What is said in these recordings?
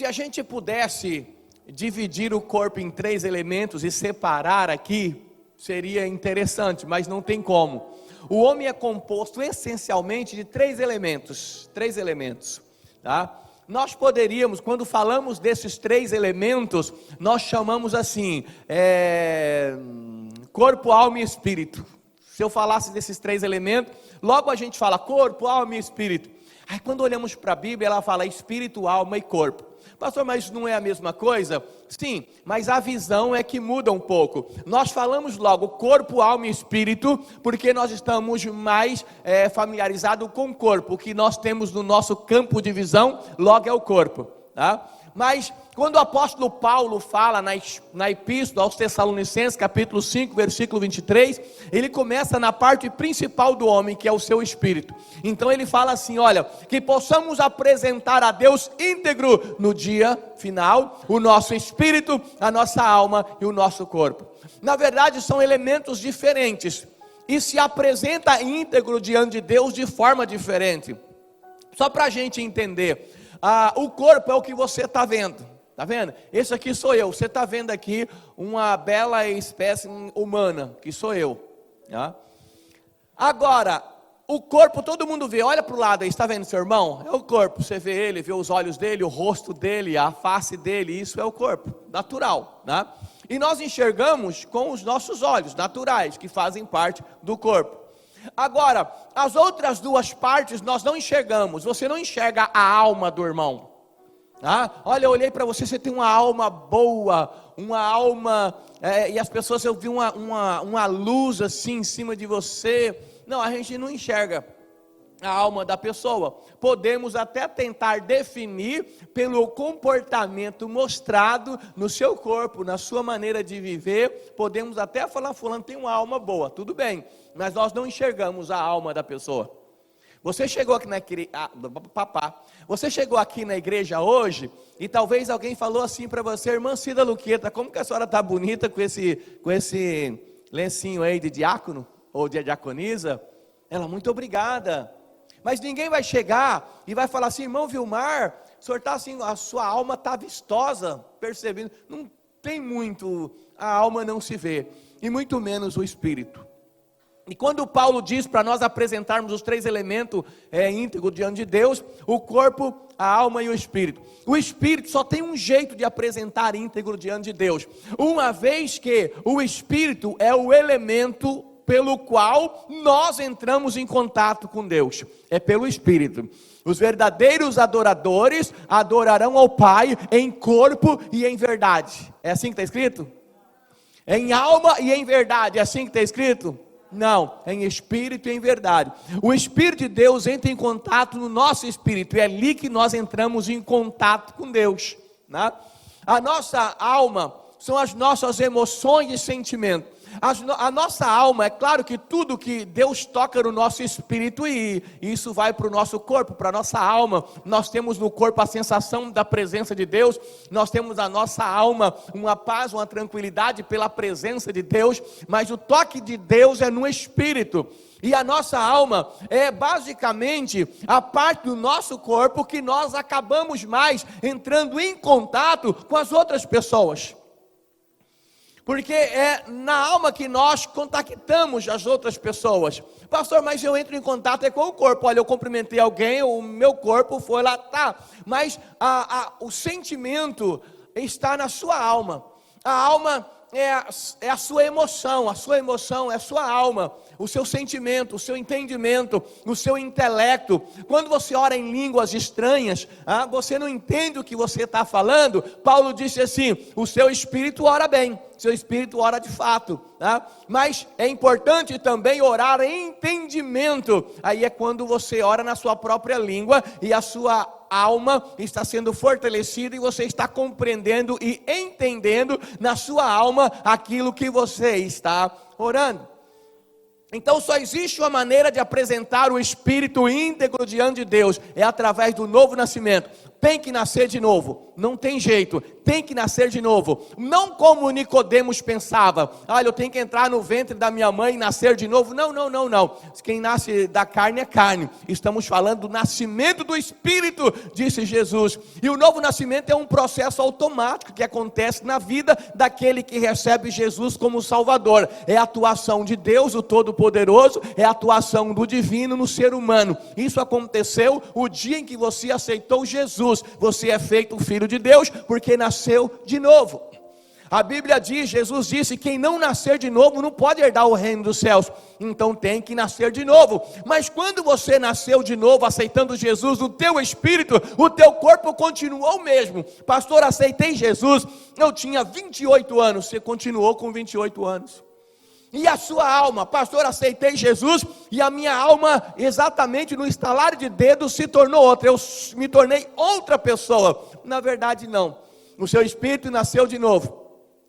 Se a gente pudesse dividir o corpo em 3 elementos e separar aqui, seria interessante, mas não tem como. O homem é composto essencialmente de 3 elementos, tá? Nós poderíamos, quando falamos desses 3 elementos, nós chamamos assim, corpo, alma e espírito. Se eu falasse desses 3 elementos, logo a gente fala corpo, alma e espírito. Aí quando olhamos para a Bíblia, ela fala espírito, alma e corpo. Pastor, mas isso não é a mesma coisa? Sim, mas a visão é que muda um pouco. Nós falamos logo corpo, alma e espírito, porque nós estamos mais familiarizados com o corpo. O que nós temos no nosso campo de visão, logo é o corpo, tá? Mas quando o apóstolo Paulo fala na epístola aos Tessalonicenses, capítulo 5, versículo 23, ele começa na parte principal do homem, que é o seu espírito. Então ele fala assim, olha, que possamos apresentar a Deus íntegro no dia final, o nosso espírito, a nossa alma e o nosso corpo. Na verdade são elementos diferentes, e se apresenta íntegro diante de Deus de forma diferente. Só para a gente entender, o corpo é o que você está vendo. Está vendo? Esse aqui sou eu. Você está vendo aqui uma bela espécie humana, que sou eu. Tá? Agora, o corpo todo mundo vê. Olha para o lado aí, está vendo seu irmão? É o corpo. Você vê ele, vê os olhos dele, o rosto dele, a face dele. Isso é o corpo, natural. Tá? E nós enxergamos com os nossos olhos naturais, que fazem parte do corpo. Agora, as outras 2 partes nós não enxergamos. Você não enxerga a alma do irmão. Olha, eu olhei para você, você tem uma alma boa, uma alma, e as pessoas, eu vi uma luz assim em cima de você. Não, a gente não enxerga a alma da pessoa. Podemos até tentar definir pelo comportamento mostrado no seu corpo, na sua maneira de viver. Podemos até falar, fulano tem uma alma boa, tudo bem, mas nós não enxergamos a alma da pessoa. Você chegou aqui você chegou aqui na igreja hoje e talvez alguém falou assim para você, irmã Cida Luqueta, como que a senhora está bonita com esse lencinho aí de diácono ou de diaconisa? Ela, muito obrigada. Mas ninguém vai chegar e vai falar assim, irmão Vilmar, o senhor está assim, a sua alma está vistosa, percebendo? Não tem muito, a alma não se vê, e muito menos o espírito. E quando Paulo diz para nós apresentarmos os 3 elementos íntegros diante de Deus, o corpo, a alma e o espírito. O espírito só tem um jeito de apresentar íntegro diante de Deus, uma vez que o espírito é o elemento pelo qual nós entramos em contato com Deus, é pelo espírito. Os verdadeiros adoradores adorarão ao Pai em corpo e em verdade. É assim que está escrito? Em alma e em verdade, é assim que está escrito? Não, em espírito e em verdade. O Espírito de Deus entra em contato no nosso espírito, e é ali que nós entramos em contato com Deus, né? A nossa alma são as nossas emoções e sentimentos. A nossa alma, é claro que tudo que Deus toca no nosso espírito, e isso vai para o nosso corpo, para a nossa alma. Nós temos no corpo a sensação da presença de Deus, nós temos a nossa alma uma paz, uma tranquilidade pela presença de Deus, mas o toque de Deus é no espírito. E a nossa alma é basicamente a parte do nosso corpo que nós acabamos mais entrando em contato com as outras pessoas. Porque é na alma que nós contactamos as outras pessoas. Pastor, mas eu entro em contato com o corpo. Olha, eu cumprimentei alguém, o meu corpo foi lá, tá. Mas o sentimento está na sua alma. A alma é a sua emoção é a sua alma. O seu sentimento, o seu entendimento, o seu intelecto. Quando você ora em línguas estranhas, você não entende o que você está falando. Paulo disse assim, o seu espírito ora bem, seu espírito ora de fato, tá? Mas é importante também orar em entendimento. Aí é quando você ora na sua própria língua e a sua alma está sendo fortalecida e você está compreendendo e entendendo na sua alma aquilo que você está orando. Então só existe uma maneira de apresentar o espírito íntegro diante de Deus, é através do novo nascimento. tem que nascer de novo. Não tem jeito, tem que nascer de novo. Não como Nicodemos pensava, olha, eu tenho que entrar no ventre da minha mãe e nascer de novo. Não. Quem nasce da carne é carne. Estamos falando do nascimento do Espírito, disse Jesus. E o novo nascimento é um processo automático que acontece na vida daquele que recebe Jesus como Salvador. É a atuação de Deus, o Todo-Poderoso, é a atuação do divino no ser humano. Isso aconteceu o dia em que você aceitou Jesus. Você é feito filho de Deus porque nasceu de novo. A Bíblia diz, Jesus disse, quem não nascer de novo não pode herdar o reino dos céus. Então tem que nascer de novo. Mas quando você nasceu de novo, aceitando Jesus, o teu espírito, o teu corpo continuou o mesmo. Pastor, aceitei Jesus, eu tinha 28 anos, você continuou com 28 anos. E a sua alma, pastor, aceitei Jesus, e a minha alma, exatamente no estalar de dedos, se tornou outra, eu me tornei outra pessoa. Na verdade não, o seu espírito nasceu de novo.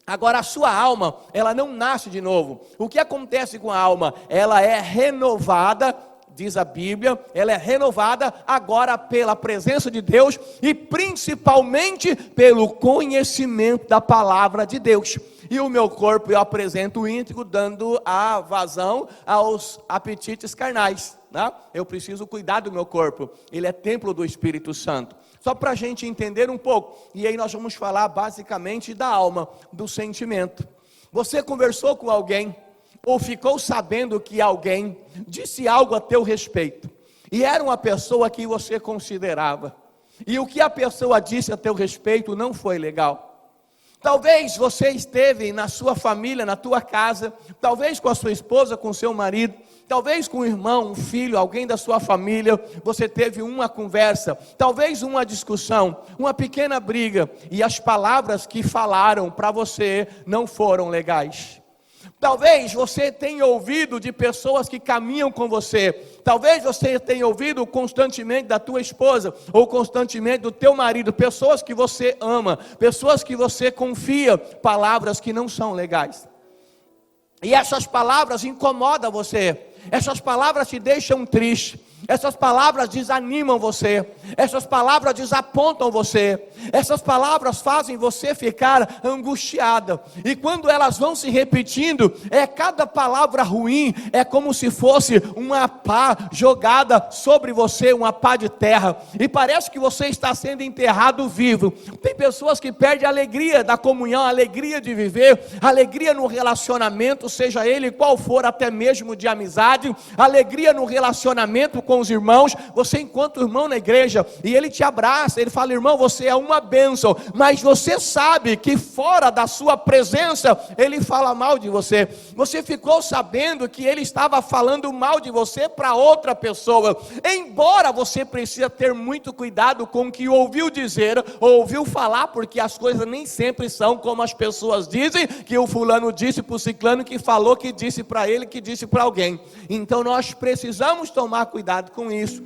Agora a sua alma, ela não nasce de novo. O que acontece com a alma? Ela é renovada, diz a Bíblia, ela é renovada agora pela presença de Deus e principalmente pelo conhecimento da palavra de Deus. E o meu corpo eu apresento íntegro, dando a vazão aos apetites carnais, né? Eu preciso cuidar do meu corpo, ele é templo do Espírito Santo. Só para a gente entender um pouco, e aí nós vamos falar basicamente da alma, do sentimento. Você conversou com alguém, ou ficou sabendo que alguém disse algo a teu respeito, e era uma pessoa que você considerava, e o que a pessoa disse a teu respeito não foi legal. Talvez você esteve na sua família, na tua casa, talvez com a sua esposa, com o seu marido, talvez com um irmão, um filho, alguém da sua família, você teve uma conversa, talvez uma discussão, uma pequena briga, e as palavras que falaram para você não foram legais. Talvez você tenha ouvido de pessoas que caminham com você. Talvez você tenha ouvido constantemente da tua esposa, ou constantemente do teu marido, pessoas que você ama, pessoas que você confia, palavras que não são legais. E essas palavras incomodam você. Essas palavras te deixam triste. Essas palavras desanimam você. Essas palavras desapontam você. Essas palavras fazem você ficar angustiada. E quando elas vão se repetindo, cada palavra ruim é como se fosse uma pá jogada sobre você, uma pá de terra. E parece que você está sendo enterrado vivo. Tem pessoas que perdem a alegria da comunhão, a alegria de viver, a alegria no relacionamento, seja ele qual for, até mesmo de amizade, a alegria no relacionamento com os irmãos. Você encontra o irmão na igreja e ele te abraça, ele fala, irmão, você é uma bênção, mas você sabe que fora da sua presença ele fala mal de você. Você ficou sabendo que ele estava falando mal de você para outra pessoa, embora você precisa ter muito cuidado com o que ouviu dizer ou ouviu falar, porque as coisas nem sempre são como as pessoas dizem, que o fulano disse para o ciclano, que falou, que disse para ele, que disse para alguém. Então nós precisamos tomar cuidado com isso.